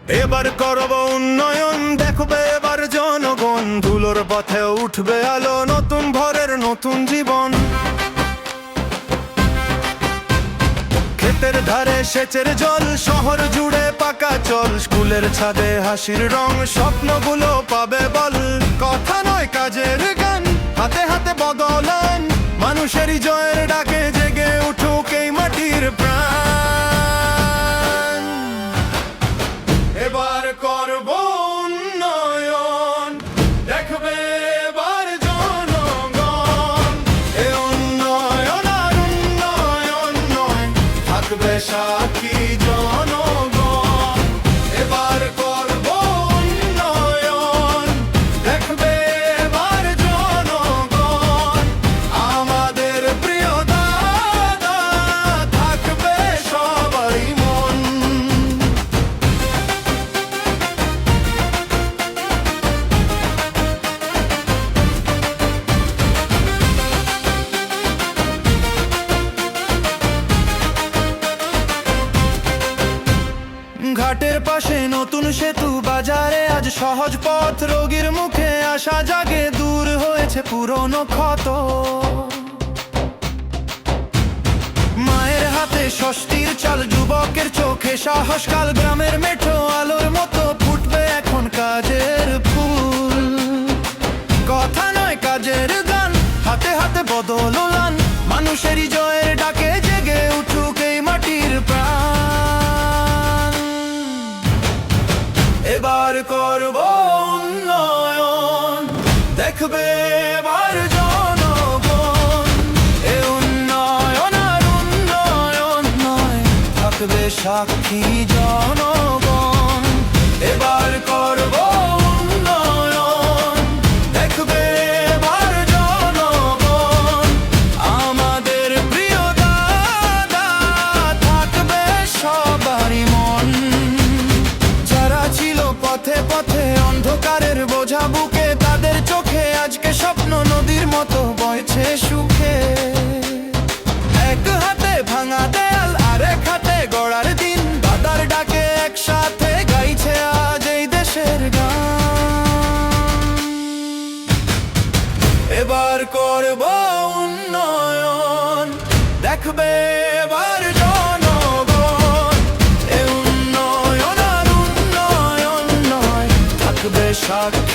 এবার করব উন্নয়ন, দেখবে এবার জনগণ। ধুলোর পথে উঠবে আলো, নতুন ভোরের নতুন জীবন। ক্ষেতের ধারে সেচের জল, শহর জুড়ে পাকা চল। স্কুলের ছাদে হাসির রং, স্বপ্নগুলো পাবে বল। কথা নয় কাজের গান, হাতে হাতে বদলান। মানুষেরই জয়ের ডাকে জেগে উঠুক এই মাটির প্রাণ। এবার করব উন্নয়ন, দেখবে এবার জনগণ। এ উন্নয়ন আর উন্নয়ন নয়, থাকবে সাক্ষী জনগণ। এবার করব উন্নয়ন, দেখবে এবার জনগণ। আমাদের প্রিয় দাদা থাকবে সবারই মন। ঘাটের পাশে নতুন সেতু, বাজারে আজ সহজ পথ। রোগীর মুখে আশা জাগে, দূর হয়েছে পুরনো ক্ষত। মায়ের হাতে ষষ্ঠীর চাল, যুবকের চোখে সাহস। কাল গ্রামের মেঠো আলোর মতো ফুটবে এখন কাজের ফুল। কথা নয় কাজের গান, হাতে হাতে বদলান। মানুষেরই জয়ের ডাকে জেগে উঠুক এই মাটির প্রাণ। এবার করব উন্নয়ন, দেখবে এবার জনগণ। এ উন্নয়ন আর উন্নয়ন নয়, থাকবে সাক্ষী জনগণ। এবার করব উন্নয়ন, দেখবে এবার জনগণ। আমাদের প্রিয় দাদা থাকবে সবারই মন। যারা ছিল পথে পথে অন্ধকারের বোঝা বুকে, তাদের চোখে আজকে স্বপ্ন নদীর মতো বইছে সুখে। এক হাতে ভাঙা দেয়াল, আরেক হাতে গড়ার দিন। দাদার ডাকে একসাথে গাইছে আজ এই দেশের গান। এবার করব উন্নয়ন, দেখবে এবার জনগণ। এ উন্নয়ন আর উন্নয়ন নয়, থাকবে সাক্ষী